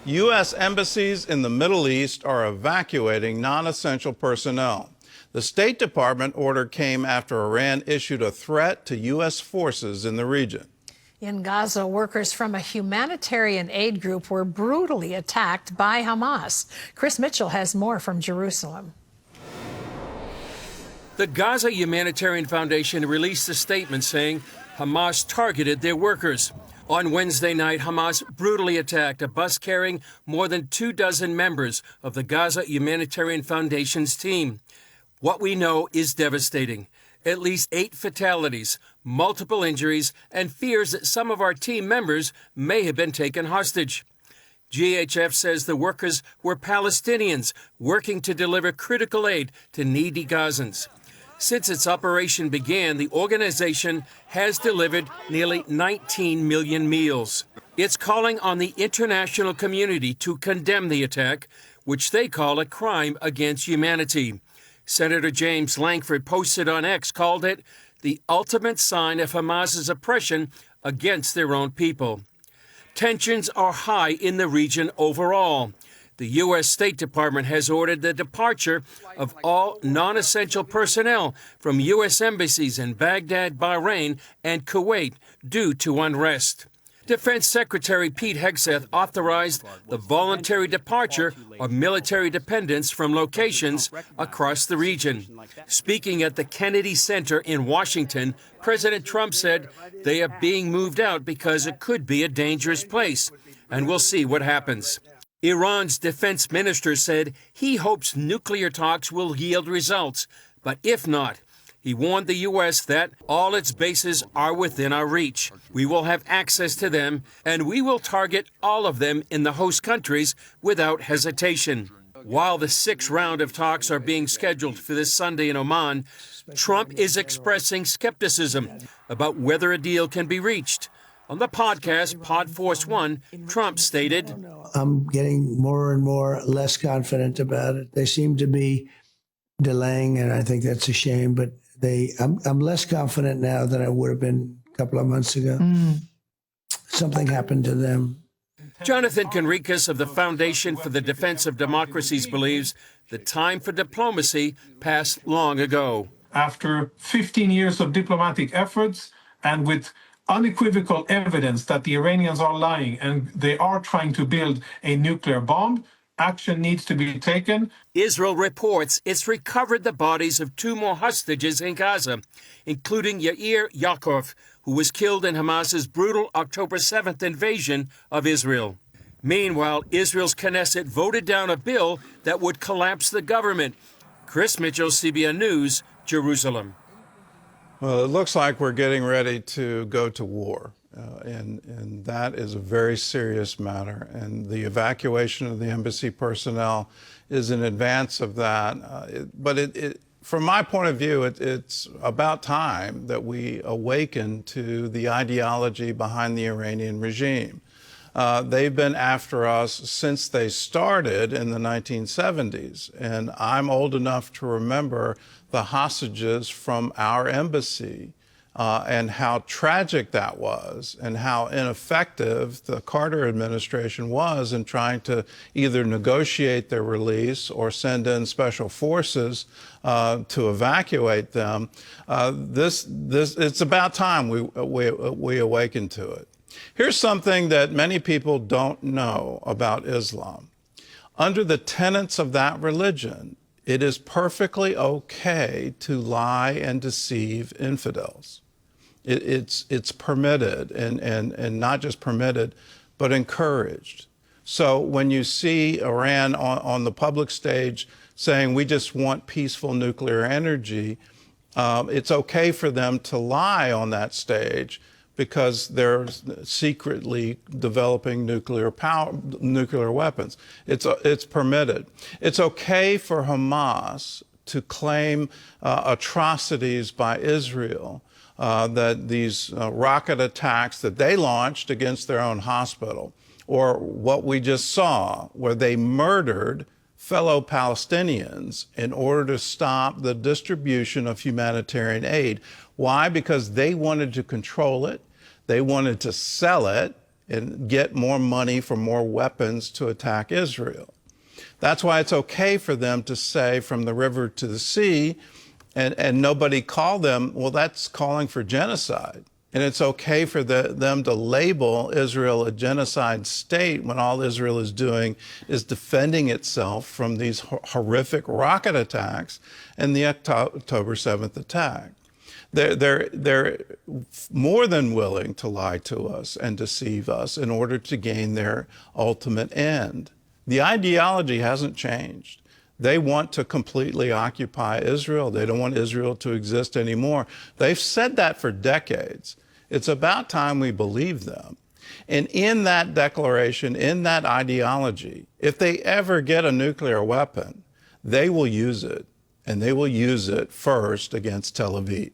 U.S. embassies in the Middle East are evacuating non-essential personnel. The State Department order came after Iran issued a threat to U.S. forces in the region. In Gaza, workers from a humanitarian aid group were brutally attacked by Hamas. Chris Mitchell has more from Jerusalem. The Gaza Humanitarian Foundation released a statement saying Hamas targeted their workers. On Wednesday night, Hamas brutally attacked a bus carrying more than 24 members of the Gaza Humanitarian Foundation's team. What we know is devastating. At least 8 fatalities, multiple injuries, and fears that some of our team members may have been taken hostage. GHF says the workers were Palestinians working to deliver critical aid to needy Gazans. Since its operation began, the organization has delivered nearly 19 million meals. It's calling on the international community to condemn the attack, which they call a crime against humanity. Senator James Lankford posted on X called it the ultimate sign of Hamas's oppression against their own people. Tensions are high in the region overall. The U.S. State Department has ordered the departure of all non-essential personnel from U.S. embassies in Baghdad, Bahrain, and Kuwait due to unrest. Defense Secretary Pete Hegseth authorized the voluntary departure of military dependents from locations across the region. Speaking at the Kennedy Center in Washington, President Trump said they are being moved out because it could be a dangerous place, and we'll see what happens. Iran's defense minister said he hopes nuclear talks will yield results, but if not, he warned the U.S. that all its bases are within our reach. We will have access to them, and we will target all of them in the host countries without hesitation. While the 6th round of talks are being scheduled for this Sunday in Oman, Trump is expressing skepticism about whether a deal can be reached. On the podcast, Pod Force One, Trump stated, I'm getting more and more less confident about it. They seem to be delaying, and I think that's a shame, but I'm less confident now than I would have been a couple of months ago. Something happened to them. Jonathan Conricus of the Foundation for the Defense of Democracies believes the time for diplomacy passed long ago. After 15 years of diplomatic efforts and with unequivocal evidence that the Iranians are lying and they are trying to build a nuclear bomb, action needs to be taken. Israel reports it's recovered the bodies of 2 more hostages in Gaza, including Yair Yaakov, who was killed in Hamas's brutal October 7th invasion of Israel. Meanwhile, Israel's Knesset voted down a bill that would collapse the government. Chris Mitchell, CBN News, Jerusalem. Well, it looks like we're getting ready to go to war. And that is a very serious matter. And the evacuation of the embassy personnel is in advance of that. From my point of view, it's about time that we awaken to the ideology behind the Iranian regime. They've been after us since they started in the 1970s. And I'm old enough to remember the hostages from our embassy. And how tragic that was, and how ineffective the Carter administration was in trying to either negotiate their release or send in special forces to evacuate them. It's about time we awaken to it. Here's something that many people don't know about Islam. Under the tenets of that religion, it is perfectly okay to lie and deceive infidels. It's permitted, and not just permitted, but encouraged. So when you see Iran on the public stage saying we just want peaceful nuclear energy, it's okay for them to lie on that stage because they're secretly developing nuclear weapons. It's permitted. It's okay for Hamas to claim atrocities by Israel. That these rocket attacks that they launched against their own hospital, or what we just saw, where they murdered fellow Palestinians in order to stop the distribution of humanitarian aid. Why? Because they wanted to control it, they wanted to sell it, and get more money for more weapons to attack Israel. That's why it's okay for them to say from the river to the sea, and nobody called them, well, that's calling for genocide. And it's okay for them to label Israel a genocide state when all Israel is doing is defending itself from these horrific rocket attacks and the October 7th attack. They're more than willing to lie to us and deceive us in order to gain their ultimate end. The ideology hasn't changed. They want to completely occupy Israel. They don't want Israel to exist anymore. They've said that for decades. It's about time we believe them. And in that declaration, in that ideology, if they ever get a nuclear weapon, they will use it, and they will use it first against Tel Aviv.